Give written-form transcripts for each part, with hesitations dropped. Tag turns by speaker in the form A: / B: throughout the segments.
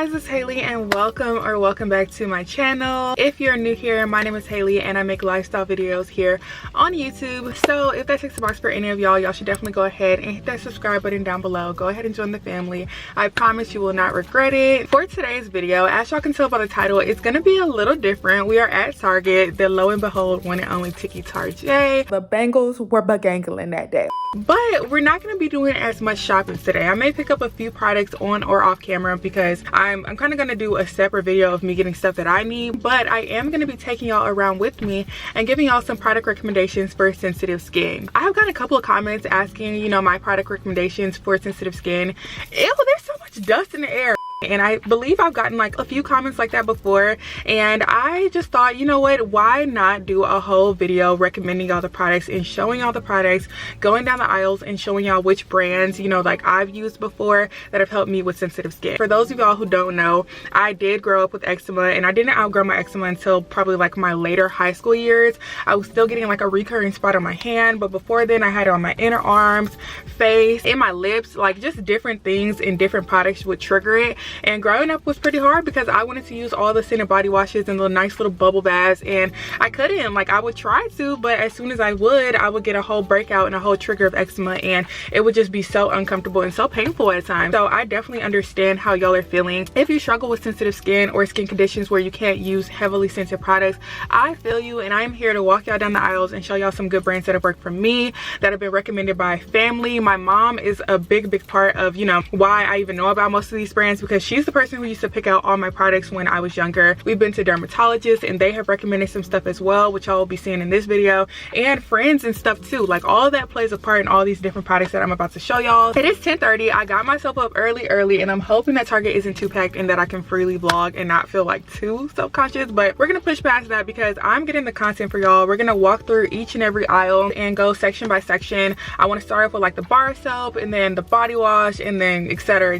A: guys, it's Hailey and welcome back to my channel. If you're new here, my name is Hailey and I make lifestyle videos here on YouTube. So if that ticks the box for any of y'all should definitely go ahead and hit that subscribe button down below. Go ahead and join the family. I promise you will not regret it. For today's video, as y'all can tell by the title, it's gonna be a little different. We are at Target, the lo and behold one and only Tiki Tarjay. The bangles were bagangling that day. But we're not going to be doing as much shopping today. I may pick up a few products on or off camera because I'm kind of going to do a separate video of me getting stuff that I need. But I am going to be taking y'all around with me and giving y'all some product recommendations for sensitive skin. I have got a couple of comments asking, you know, my product recommendations for sensitive skin. Ew, there's so much dust in the air. And I believe I've gotten like a few comments like that before, and I just thought, you know what, why not do a whole video recommending y'all the products and showing y'all the products, going down the aisles and showing y'all which brands, you know, like I've used before that have helped me with sensitive skin. For those of y'all who don't know, I did grow up with eczema, and I didn't outgrow my eczema until probably like my later high school years. I was still getting like a recurring spot on my hand, but before then I had it on my inner arms, face, in my lips, like just different things and different products would trigger it. And growing up was pretty hard because I wanted to use all the scented body washes and the nice little bubble baths, and I couldn't. Like I would try to, but as soon as I would get a whole breakout and a whole trigger of eczema, and it would just be so uncomfortable and so painful at times. So I definitely understand how y'all are feeling. If you struggle with sensitive skin or skin conditions where you can't use heavily scented products, I feel you, and I'm here to walk y'all down the aisles and show y'all some good brands that have worked for me, that have been recommended by family. My mom is a big part of, you know, why I even know about most of these brands, because she's the person who used to pick out all my products when I was younger. We've been to dermatologists and they have recommended some stuff as well, which y'all will be seeing in this video, and friends and stuff too. Like all of that plays a part in all these different products that I'm about to show y'all. It is 10:30. I got myself up early, and I'm hoping that Target isn't too packed and that I can freely vlog and not feel like too self-conscious, but we're gonna push past that because I'm getting the content for y'all. We're gonna walk through each and every aisle and go section by section. I want to start off with like the bar soap and then the body wash and then etc,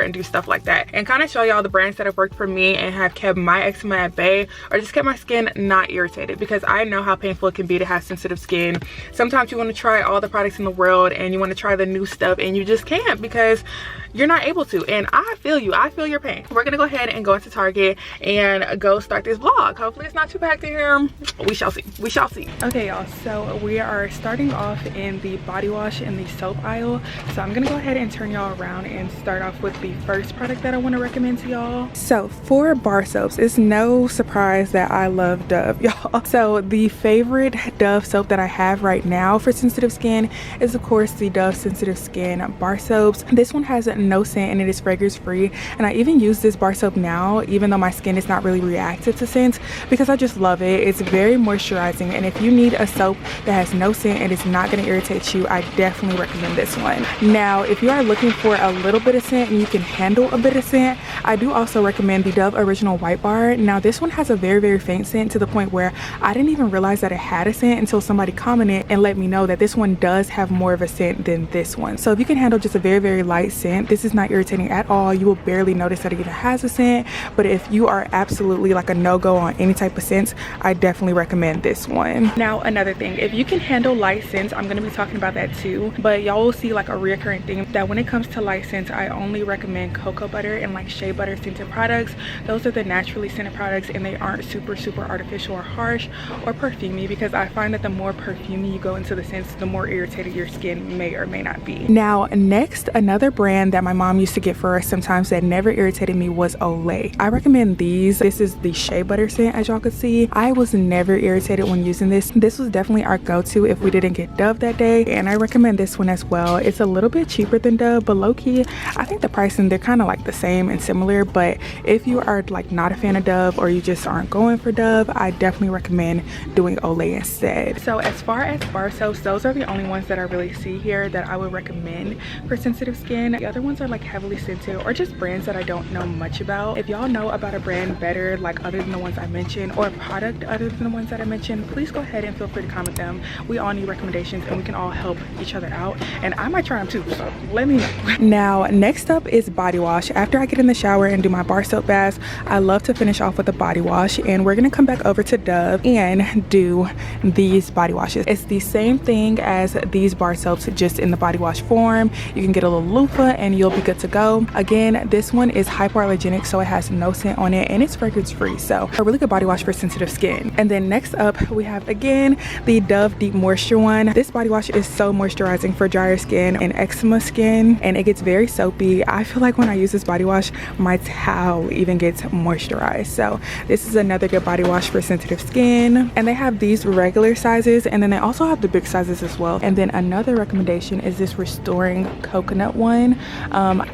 A: and do stuff like that, and kind of show y'all the brands that have worked for me and have kept my eczema at bay, or just kept my skin not irritated, because I know how painful it can be to have sensitive skin. Sometimes you want to try all the products in the world and you want to try the new stuff and you just can't because you're not able to, and I feel you. I feel your pain. We're gonna go ahead and go into Target and go start this vlog. Hopefully it's not too packed in here. We shall see. Okay y'all, so we are starting off in the body wash and the soap aisle. So I'm gonna go ahead and turn y'all around and start off with the first product that I want to recommend to y'all. So for bar soaps, it's no surprise that I love Dove, y'all. So the favorite Dove soap that I have right now for sensitive skin is of course the Dove Sensitive Skin bar soaps. This one has no scent and it is fragrance free, and I even use this bar soap now even though my skin is not really reactive to scents, because I just love it. It's very moisturizing, and if you need a soap that has no scent and it's not going to irritate you, I definitely recommend this one. Now if you are looking for a little bit of scent and you can handle a bit of scent, I do also recommend the Dove Original White Bar. Now this one has a very faint scent, to the point where I didn't even realize that it had a scent until somebody commented and let me know that this one does have more of a scent than this one. So if you can handle just a very light scent, this is not irritating at all. You will barely notice that it even has a scent. But if you are absolutely like a no-go on any type of scents, I definitely recommend this one. Now another thing, if you can handle light scents, I'm going to be talking about that too, but y'all will see like a reoccurring thing that when it comes to light scents, I only recommend cocoa butter and like shea butter scented products. Those are the naturally scented products, and they aren't super artificial or harsh or perfumey, because I find that the more perfumey you go into the scents, the more irritated your skin may or may not be. Now next, another brand that my mom used to get for us sometimes that never irritated me was Olay. I recommend these. This is the shea butter scent. As y'all could see, I was never irritated when using this. This was definitely our go-to if we didn't get Dove that day, and I recommend this one as well. It's a little bit cheaper than Dove, but low-key I think the pricing, they're kind of like the same and similar. But if you are like not a fan of Dove, or you just aren't going for Dove, I definitely recommend doing Olay instead. So as far as bar soaps, those are the only ones that I really see here that I would recommend for sensitive skin. The other ones are like heavily scented or just brands that I don't know much about. If y'all know about a brand better, like other than the ones I mentioned, or a product other than the ones that I mentioned, please go ahead and feel free to comment them. We all need recommendations and we can all help each other out, and I might try them too, so let me know. Now next up is body wash. After I get in the shower and do my bar soap baths, I love to finish off with a body wash, and we're gonna come back over to Dove and do these body washes. It's the same thing as these bar soaps, just in the body wash form. You can get a little loofah and and you'll be good to go. Again, this one is hypoallergenic, so it has no scent on it and it's fragrance free, so a really good body wash for sensitive skin. And then next up we have again the Dove Deep Moisture one. This body wash is so moisturizing for drier skin and eczema skin, and it gets very soapy. I feel like when I use this body wash, my towel even gets moisturized. So this is another good body wash for sensitive skin. And they have these regular sizes, and then they also have the big sizes as well. And then another recommendation is this Restoring Coconut one.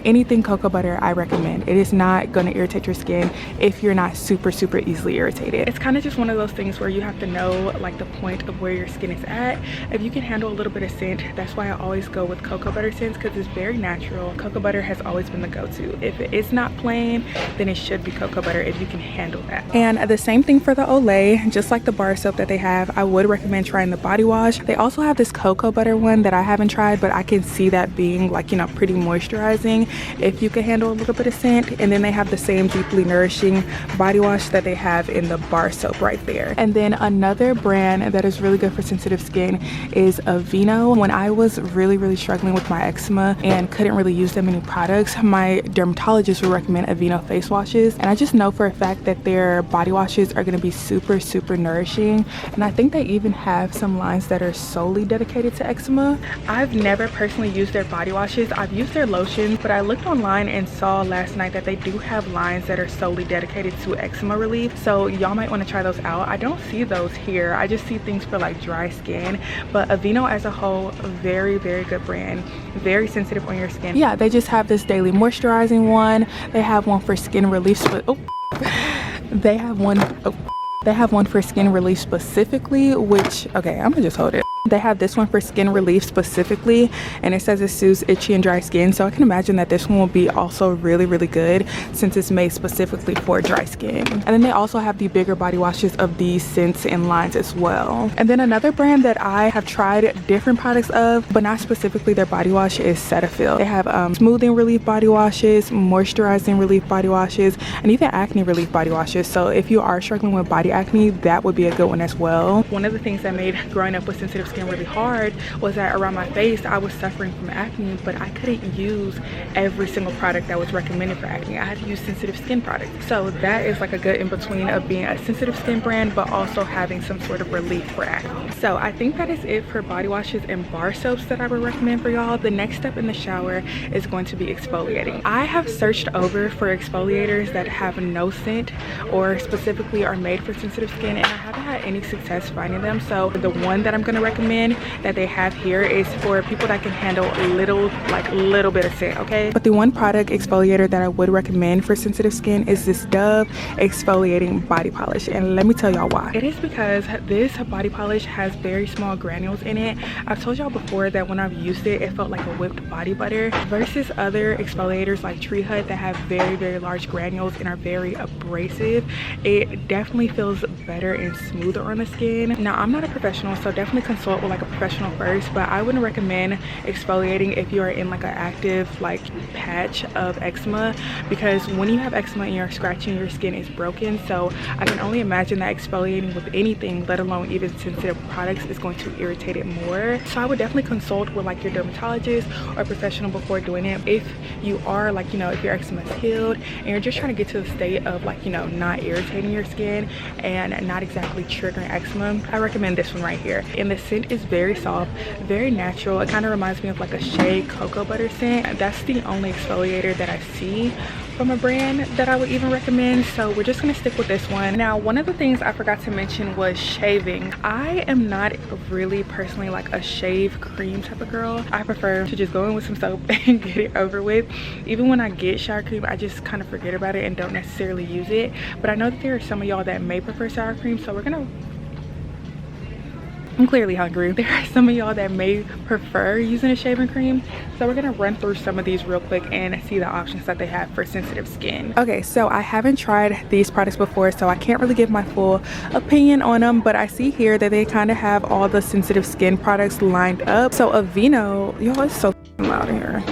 A: Anything cocoa butter I recommend. It is not going to irritate your skin if you're not super easily irritated. It's kind of just one of those things where you have to know like the point of where your skin is at. If you can handle a little bit of scent, that's why I always go with cocoa butter scents, because it's very natural. Cocoa butter has always been the go-to. If it is not plain, then it should be cocoa butter if you can handle that. And the same thing for the Olay. Just like the bar soap that they have, I would recommend trying the body wash. They also have this cocoa butter one that I haven't tried, but I can see that being like, you know, pretty moisturizing if you can handle a little bit of scent. And then they have the same deeply nourishing body wash that they have in the bar soap right there. And then another brand that is really good for sensitive skin is Aveeno. When I was really struggling with my eczema and couldn't really use that many products, my dermatologist would recommend Aveeno face washes, and I just know for a fact that their body washes are going to be super nourishing. And I think they even have some lines that are solely dedicated to eczema. I've never personally used their body washes. I've used their lotions, but I looked online and saw last night that they do have lines that are solely dedicated to eczema relief, so y'all might want to try those out. I don't see those here. I just see things for like dry skin, but Aveeno as a whole, very good brand, very sensitive on your skin. Yeah, they just have this daily moisturizing one. They have one for skin relief, they have one for skin relief specifically, which, okay, I'm gonna just hold it. They have this one for skin relief specifically, and it says it soothes itchy and dry skin, so I can imagine that this one will be also really good since it's made specifically for dry skin. And then they also have the bigger body washes of these scents and lines as well. And then another brand that I have tried different products of, but not specifically their body wash, is Cetaphil. They have smoothing relief body washes, moisturizing relief body washes, and even acne relief body washes. So if you are struggling with body acne, that would be a good one as well. One of the things that made growing up with sensitive skin really hard was that around my face I was suffering from acne, but I couldn't use every single product that was recommended for acne. I had to use sensitive skin products. So that is like a good in between of being a sensitive skin brand but also having some sort of relief for acne. So I think that is it for body washes and bar soaps that I would recommend for y'all. The next step in the shower is going to be exfoliating. I have searched over for exfoliators that have no scent or specifically are made for sensitive skin, and I haven't had any success finding them. So the one that I'm going to recommend that they have here is for people that can handle little bit of scent, okay? But the one product exfoliator that I would recommend for sensitive skin is this Dove exfoliating body polish, and let me tell y'all why. It is because this body polish has very small granules in it. I've told y'all before that when I've used it, it felt like a whipped body butter versus other exfoliators like Tree Hut that have very large granules and are very abrasive. It definitely feels better and smoother on the skin. Now, I'm not a professional, so definitely consult with like a professional first, but I wouldn't recommend exfoliating if you are in like an active like patch of eczema, because when you have eczema and you're scratching, your skin is broken. So I can only imagine that exfoliating with anything, let alone even sensitive products, is going to irritate it more. So I would definitely consult with like your dermatologist or professional before doing it. If you are like, you know, if your eczema is healed and you're just trying to get to the state of like, you know, not irritating your skin and not exactly triggering eczema, I recommend this one right here. And the scent is very soft, very natural. It kind of reminds me of like a shea cocoa butter scent. That's the only exfoliator that I see from a brand that I would even recommend, so we're just gonna stick with this one. Now, one of the things I forgot to mention was shaving. I am not really personally like a shave cream type of girl. I prefer to just go in with some soap and get it over with. Even when I get shower cream, I just kind of forget about it and don't necessarily use it. But I know that there are some of y'all that may prefer sour cream, so I'm clearly hungry. There are some of y'all that may prefer using a shaving cream, so we're gonna run through some of these real quick and see the options that they have for sensitive skin. Okay, so I haven't tried these products before, so I can't really give my full opinion on them, but I see here that they kind of have all the sensitive skin products lined up. So Aveeno, y'all, it's so loud in here.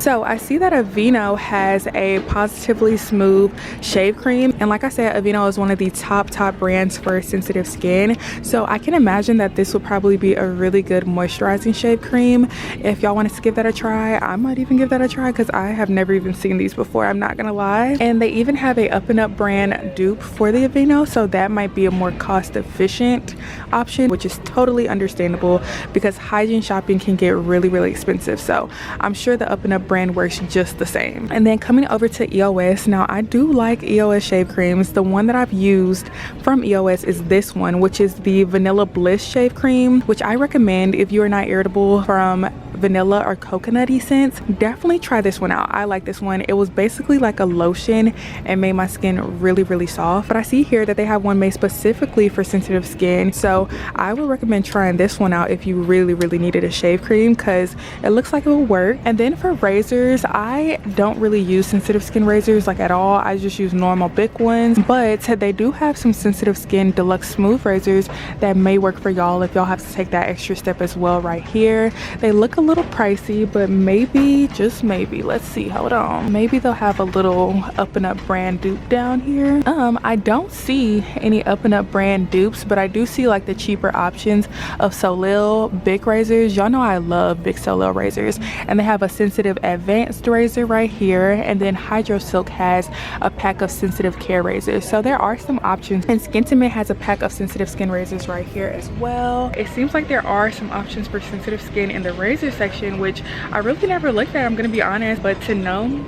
A: So I see that Aveeno has a positively smooth shave cream, and like I said, Aveeno is one of the top brands for sensitive skin, so I can imagine that this would probably be a really good moisturizing shave cream. If y'all wanted to give that a try, I might even give that a try because I have never even seen these before, I'm not gonna lie. And they even have a Up and Up brand dupe for the Aveeno, so that might be a more cost efficient option, which is totally understandable because hygiene shopping can get really expensive. So I'm sure the Up and Up brand works just the same. And then coming over to EOS, now I do like EOS shave creams. The one that I've used from EOS is this one, which is the Vanilla Bliss shave cream, which I recommend if you are not irritable from vanilla or coconutty scents. Definitely try this one out. I like this one. It was basically like a lotion and made my skin really soft. But I see here that they have one made specifically for sensitive skin, so I would recommend trying this one out if you really needed a shave cream, because it looks like it will work. And then for razors, I don't really use sensitive skin razors like at all. I just use normal big ones, but they do have some sensitive skin deluxe smooth razors that may work for y'all if y'all have to take that extra step as well. Right here, they look a little pricey, but maybe, just maybe, let's see, hold on, maybe they'll have a little Up and Up brand dupe down here. I don't see any Up and Up brand dupes, but I do see like the cheaper options of Solil big razors. Y'all know I love big Solil razors, and they have a sensitive advanced razor right here, and then Hydro Silk has a pack of sensitive care razors. So there are some options, and Skintimate has a pack of sensitive skin razors right here as well. It seems like there are some options for sensitive skin in the razor section, which I really never looked at, I'm gonna be honest, but to know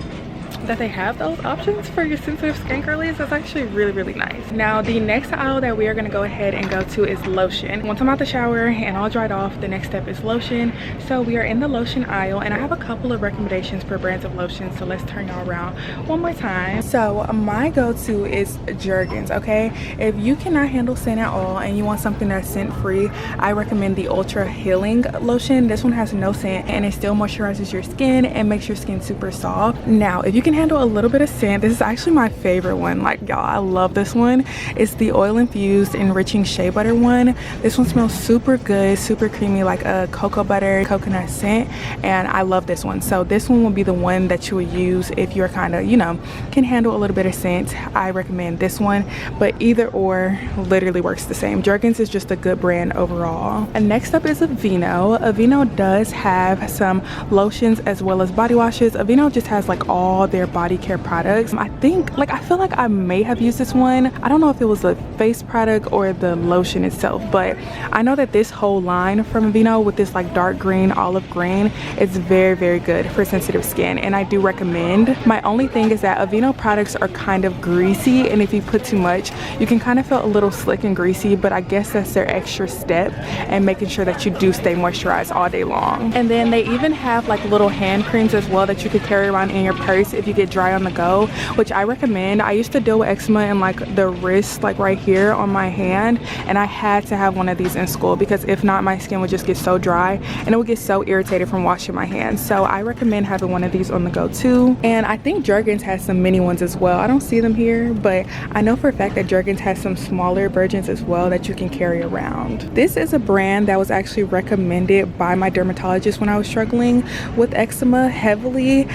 A: that they have those options for your sensitive skin girlies is actually really nice. Now the next aisle that we are going to go ahead and go to is lotion. Once I'm out the shower and all dried off, the next step is lotion. So we are in the lotion aisle, and I have a couple of recommendations for brands of lotion, so let's turn y'all around one more time. So my go-to is Jergens. Okay, if you cannot handle scent at all and you want something that's scent free, I recommend the Ultra Healing lotion. This one has no scent and it still moisturizes your skin and makes your skin super soft. Now if you can handle a little bit of scent, this is actually my favorite one. Like, y'all, I love this one. It's the oil infused enriching shea butter one. This one smells super good, super creamy, like a cocoa butter coconut scent, and I love this one. So this one will be the one that you would use if you're kind of, you know, can handle a little bit of scent. I recommend this one, but either or literally works the same. Jergens is just a good brand overall. And next up is Aveeno. Aveeno does have some lotions as well as body washes. Aveeno just has like all their body care products. I think, like, I feel like I may have used this one. I don't know if it was a face product or the lotion itself, but I know that this whole line from Aveeno with this like dark green, olive green, is very good for sensitive skin, and I do recommend. My only thing is that Aveeno products are kind of greasy, and if you put too much, you can kind of feel a little slick and greasy, but I guess that's their extra step and making sure that you do stay moisturized all day long. And then they even have like little hand creams as well that you could carry around in your purse if you get dry on the go, which I recommend. I used to deal with eczema in like the wrist, like right here on my hand, and I had to have one of these in school because if not, my skin would just get so dry and it would get so irritated from washing my hands. So I recommend having one of these on the go too. And I think Jergens has some mini ones as well. I don't see them here, but I know for a fact that Jergens has some smaller versions as well that you can carry around. This is a brand that was actually recommended by my dermatologist when I was struggling with eczema heavily.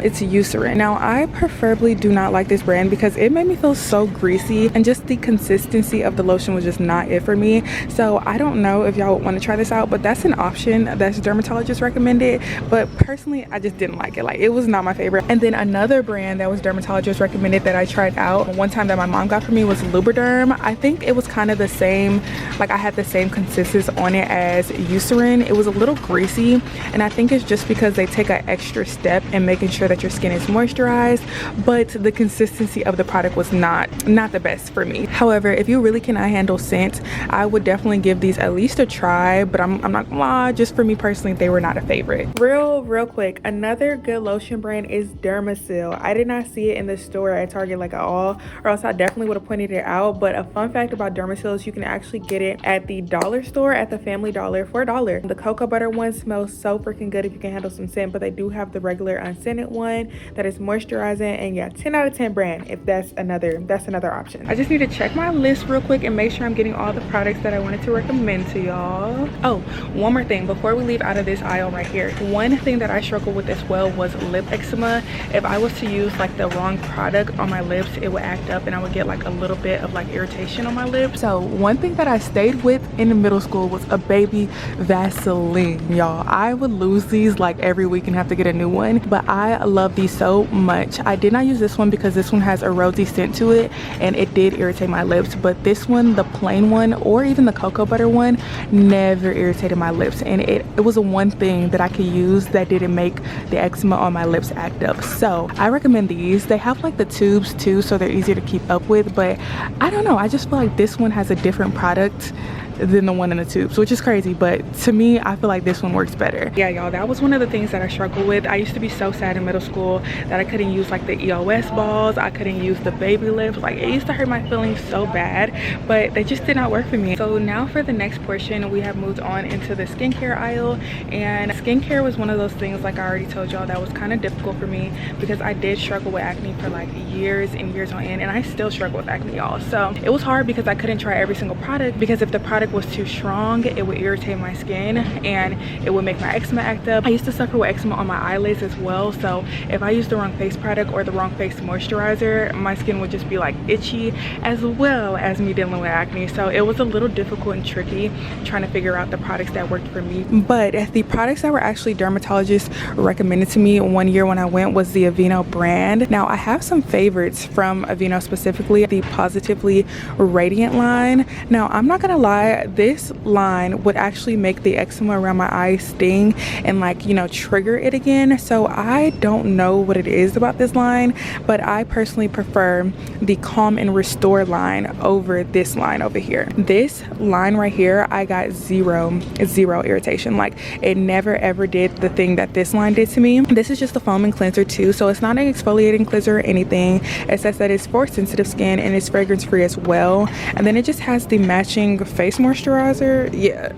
A: It's Eucerin. Now I preferably do not like this brand because it made me feel so greasy, and just the consistency of the lotion was just not it for me. So I don't know if y'all would want to try this out, but that's an option that's dermatologist recommended, but personally I just didn't like it. Like, it was not my favorite. And then another brand that was dermatologist recommended that I tried out one time that my mom got for me was Lubriderm. I think it was kind of the same, like I had the same consistency on it as Eucerin. It was a little greasy, and I think it's just because they take an extra step in making sure that your skin is moisturized, but the consistency of the product was not the best for me. However, if you really cannot handle scent, I would definitely give these at least a try, but I'm not gonna lie, just for me personally, they were not a favorite. Real quick, another good lotion brand is Dermasil. I did not see it in the store at Target like at all, or else I definitely would have pointed it out. But a fun fact about Dermasil is you can actually get it at the dollar store, at the Family Dollar, for $1. The cocoa butter one smells so freaking good if you can handle some scent, but they do have the regular unscented one that is it's moisturizing, and yeah, 10 out of 10 brand if that's another option. I just need to check my list real quick and make sure I'm getting all the products that I wanted to recommend to y'all. Oh, one more thing before we leave out of this aisle right here. One thing that I struggled with as well was lip eczema. If I was to use like the wrong product on my lips, it would act up and I would get like a little bit of like irritation on my lips. So one thing that I stayed with in middle school was a baby Vaseline, y'all. I would lose these like every week and have to get a new one, but I love these so much. I did not use this one because this one has a rosy scent to it and it did irritate my lips, but this one, the plain one or even the cocoa butter one, never irritated my lips, and it was a one thing that I could use that didn't make the eczema on my lips act up. So I recommend these. They have like the tubes too, so they're easier to keep up with, but I don't know, I just feel like this one has a different product than the one in the tubes, which is crazy, but to me I feel like this one works better. Yeah, y'all, that was one of the things that I struggled with. I used to be so sad in middle school that I couldn't use like the EOS balls, I couldn't use the baby lips. Like, it used to hurt my feelings so bad, but they just did not work for me. So now for the next portion, we have moved on into the skincare aisle, and skincare was one of those things, like I already told y'all, that was kind of difficult for me because I did struggle with acne for like years and years on end, and I still struggle with acne, y'all. So it was hard because I couldn't try every single product, because if the product was too strong, it would irritate my skin and it would make my eczema act up. I used to suffer with eczema on my eyelids as well, so if I used the wrong face product or the wrong face moisturizer, my skin would just be like itchy, as well as me dealing with acne. So it was a little difficult and tricky trying to figure out the products that worked for me. But the products that were actually dermatologists recommended to me one year when I went was the Aveeno brand. Now I have some favorites from Aveeno, specifically the Positively Radiant line. Now I'm not gonna lie, this line would actually make the eczema around my eyes sting and like, you know, trigger it again. So I don't know what it is about this line, but I personally prefer the Calm and Restore line over this line over here. This line right here, I got zero irritation. Like, it never ever did the thing that this line did to me. This is just a foaming cleanser too, so it's not an exfoliating cleanser or anything. It says that it's for sensitive skin and it's fragrance free as well, and then it just has the matching face moisturizer. Yeah,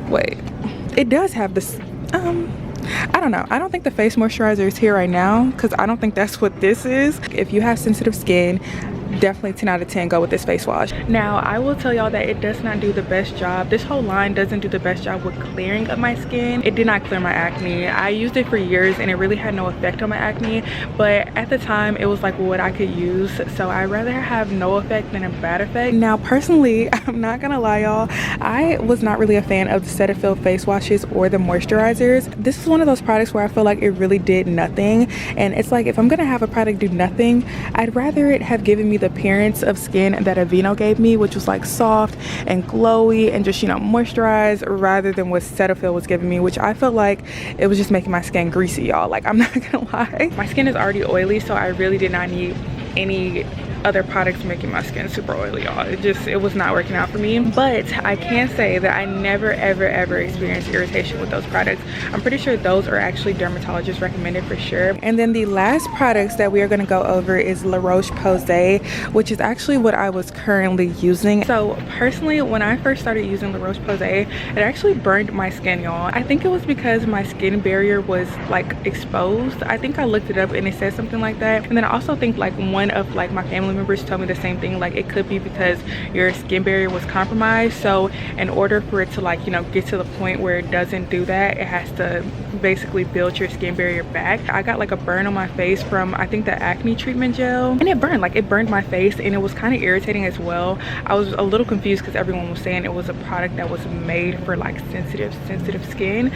A: wait, it does have this I don't know, I don't think the face moisturizer is here right now because I don't think that's what this is. If you have sensitive skin, definitely 10 out of 10 go with this face wash. Now I will tell y'all that it does not do the best job. This whole line doesn't do the best job with clearing up my skin. It did not clear my acne. I used it for years and it really had no effect on my acne, but at the time it was like what I could use, so I'd rather have no effect than a bad effect. Now personally, I'm not gonna lie y'all, I was not really a fan of the Cetaphil face washes or the moisturizers. This is one of those products where I feel like it really did nothing, and it's like, if I'm gonna have a product do nothing, I'd rather it have given me the appearance of skin that Aveeno gave me, which was like soft and glowy and just, you know, moisturized, rather than what Cetaphil was giving me, which I felt like it was just making my skin greasy, y'all. Like, I'm not gonna lie, my skin is already oily, so I really did not need any other products making my skin super oily, y'all. It was not working out for me. But I can say that I never ever experienced irritation with those products. I'm pretty sure those are actually dermatologist recommended for sure. And then the last products that we are going to go over is La Roche Posay, which is actually what I was currently using. So personally, when I first started using La Roche Posay, it actually burned my skin, y'all. I think it was because my skin barrier was like exposed. I think I looked it up and it said something like that. And then I also think like one of like my family members told me the same thing, like it could be because your skin barrier was compromised. So in order for it to, like, you know, get to the point where it doesn't do that, it has to basically build your skin barrier back. I got like a burn on my face from, I think, the acne treatment gel, and it burned, like it burned my face, and it was kind of irritating as well. I was a little confused because everyone was saying it was a product that was made for like sensitive skin,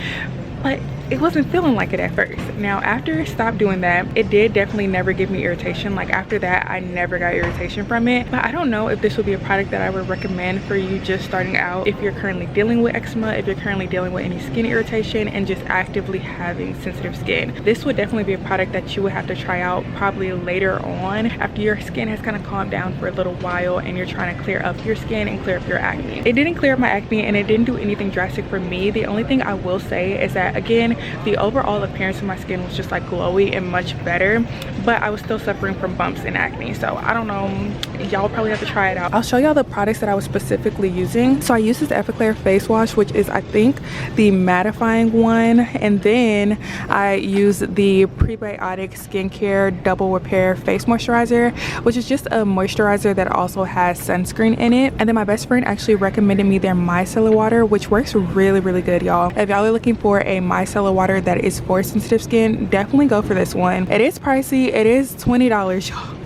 A: but it wasn't feeling like it at first. Now after it stopped doing that, it did definitely never give me irritation. Like after that, I never got irritation from it. But I don't know if this would be a product that I would recommend for you just starting out, if you're currently dealing with eczema, if you're currently dealing with any skin irritation and just actively having sensitive skin. This would definitely be a product that you would have to try out probably later on, after your skin has kind of calmed down for a little while and you're trying to clear up your skin and clear up your acne. It didn't clear up my acne and it didn't do anything drastic for me. The only thing I will say is that that. Again, the overall appearance of my skin was just like glowy and much better, but I was still suffering from bumps and acne. So I don't know, y'all probably have to try it out. I'll show y'all the products that I was specifically using. So I used this Everclear face wash, which is I think the mattifying one, and then I used the prebiotic skincare double repair face moisturizer, which is just a moisturizer that also has sunscreen in it. And then my best friend actually recommended me their micellar water, which works really good, y'all. If y'all are looking for a micellar water that is for sensitive skin, definitely go for this one. It is pricey, it is $20, y'all,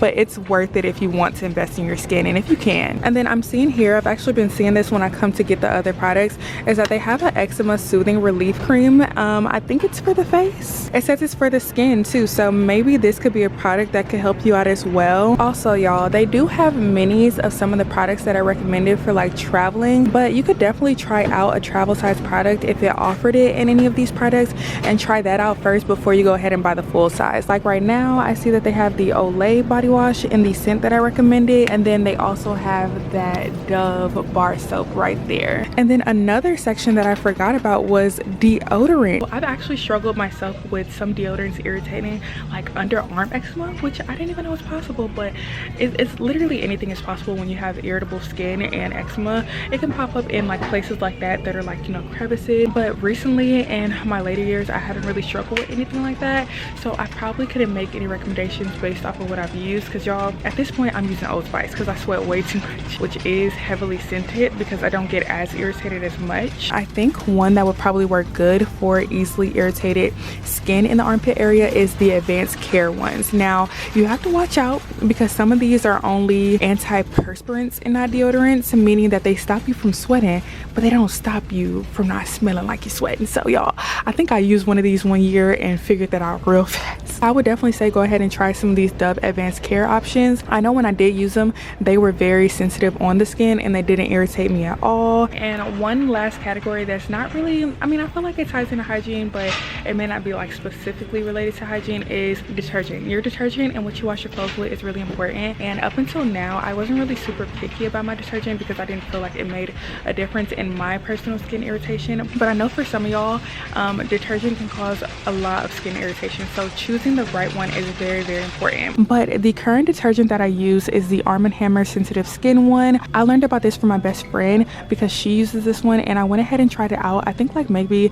A: but it's worth it if you want to invest in your skin and if you can. And then I'm seeing here, I've actually been seeing this when I come to get the other products, is that they have an eczema soothing relief cream. I think it's for the face. It says it's for the skin too, so maybe this could be a product that could help you out as well. Also, y'all, they do have minis of some of the products that are recommended for like traveling, but you could definitely try out a travel size product if it offered it in any of these products, and try that out first before you go ahead and buy the full size. Like right now, I see that they have the Olay body wash in the scent that I recommended, and then they also have that Dove bar soap right there. And then another section that I forgot about was deodorant. Well, I've actually struggled myself with some deodorants irritating like underarm eczema, which I didn't even know was possible, but it's literally anything is possible when you have irritable skin and eczema. It can pop up in like places like that are like, you know, crevices. But recently in my later years, I haven't really struggled with anything like that, so I probably couldn't make any recommendations based off of what I've used, because y'all, at this point I'm using Old Spice because I sweat way too much, which is heavily scented, because I don't get as irritated as much. I think one that would probably work good for easily irritated skin in the armpit area is the Advanced Care ones. Now you have to watch out because some of these are only antiperspirants and not deodorants, meaning that they stop you from sweating, but they don't stop you from not smelling like you're sweating. So y'all, I think I used one of these one year and figured that out real fast. I would definitely say go ahead and try some of these Dove Advanced Care options. I know when I did use them, they were very sensitive on the skin and they didn't irritate me at all. And one last category that's not really, I mean, I feel like it ties into hygiene, but it may not be like specifically related to hygiene, is detergent. Your detergent and what you wash your clothes with is really important. And up until now, I wasn't really super picky about my detergent because I didn't feel like it made a difference in my personal skin irritation. But I know for some of y'all, detergent can cause a lot of skin irritation, so choosing the right one is very important. But the current detergent that I use is the Arm & Hammer sensitive skin one. I learned about this from my best friend because she uses this one, and I went ahead and tried it out, I think like maybe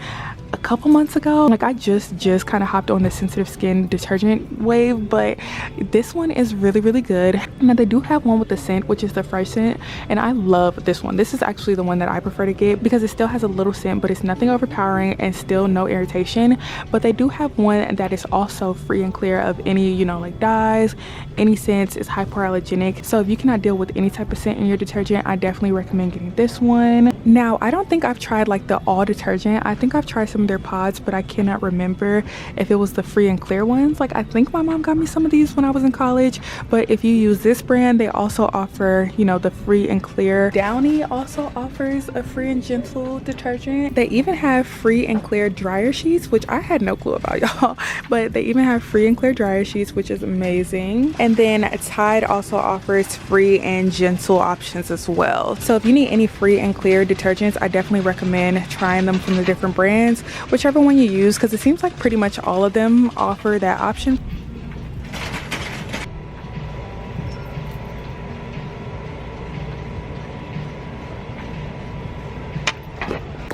A: a couple months ago. Like I just kind of hopped on the sensitive skin detergent wave, but this one is really good. Now they do have one with the scent, which is the fresh scent, and I love this one. This is actually the one that I prefer to get because it still has a little scent, but it's nothing overpowering and still no irritation. But they do have one that is also free and clear of any, you know, like dyes, any scents. It's hypoallergenic, so if you cannot deal with any type of scent in your detergent, I definitely recommend getting this one. Now I don't think I've tried like the all detergent. I think I've tried some of their pods, but I cannot remember if it was the free and clear ones. Like I think my mom got me some of these when I was in college, but if you use this brand, they also offer, you know, the free and clear. Downy also offers a free and gentle detergent. They even have free and clear dryer sheets, which I had no clue about, y'all, but they even have free and clear dryer sheets, which is amazing. And then Tide also offers free and gentle options as well. So if you need any free and clear detergents, I definitely recommend trying them from the different brands, whichever one you use, because it seems like pretty much all of them offer that option.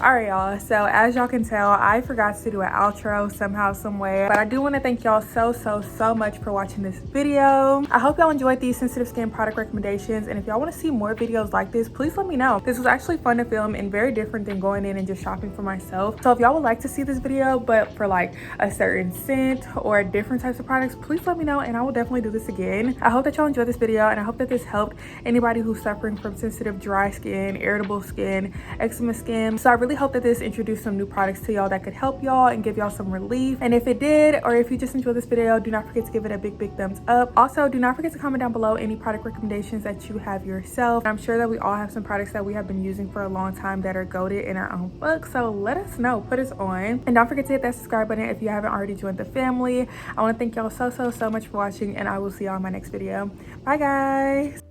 A: Alright y'all, so as y'all can tell, I forgot to do an outro somehow, some way, but I do want to thank y'all so much for watching this video. I hope y'all enjoyed these sensitive skin product recommendations, and if y'all want to see more videos like this, please let me know. This was actually fun to film and very different than going in and just shopping for myself. So if y'all would like to see this video but for like a certain scent or different types of products, please let me know and I will definitely do this again. I hope that y'all enjoyed this video, and I hope that this helped anybody who's suffering from sensitive dry skin, irritable skin, eczema skin. So I really hope that this introduced some new products to y'all that could help y'all and give y'all some relief. And if it did, or if you just enjoyed this video, do not forget to give it a big thumbs up. Also, do not forget to comment down below any product recommendations that you have yourself. I'm sure that we all have some products that we have been using for a long time that are goated in our own book, so let us know, put us on. And don't forget to hit that subscribe button if you haven't already joined the family. I want to thank y'all so much for watching, and I will see y'all in my next video. Bye guys.